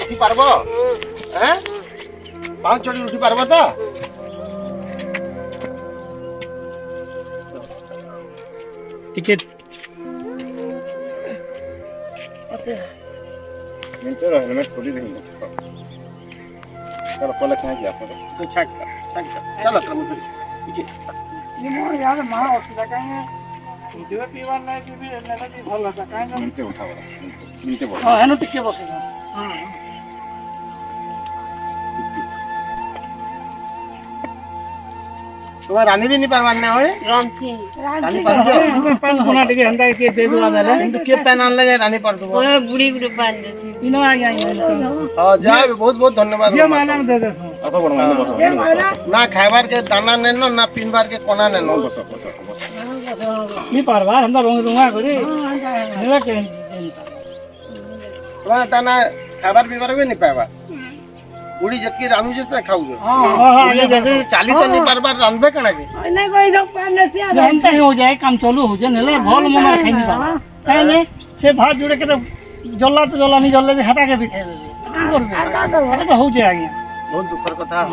उठी पारबो हैं पाँच चढ़ी उठी पारबो तो टिकट चलो हेलमेट खोली नहीं चलो पहले कहाँ गया सर तो छाक चलो चलो मुझे ये मोर यार मां असुविधा काहे वीडियो पीवार नहीं कि भी नेला भी भल होता काहे ना नीचे उठा बड़ा नीचे बोल हां हेनो टिके बसे हां तुम्हारा रानी भी नहीं परवान ना होए रामसी रानी पर दो पान कोना टिके हंदा के दे दुआ देले किंतु के पैन आन लगे रानी पर दो ओए बुढ़ी बुढ़ी बांध दे इनो आ गया हां जा बहुत बहुत धन्यवाद जे माना में दे दे असो बड़ माने बस ना खाइबार के दाना नेनो ना पिनबार के कोना नेनो बस बस नहीं पारवार हंदा रोंग रोंगा करे नेला के तुम्हारा दाना खाइबार पिनबार भी नहीं पाएबा बुढ़ी जतकी रानू जैसे खाऊगे हां ये जैसे चाली तो नहीं बार रांधबे कना के नहीं कोई सब पाने से जानता ही हो जाए काम चालू हो जाए नेला भल मना खाई नहीं पावा काहे ने से भात जुड़े के तो जल्ला तो जल्ला नहीं जल्ले हटा के भी खाई देबे का करबे तो हो जाए आगे बहुत दुखर कथा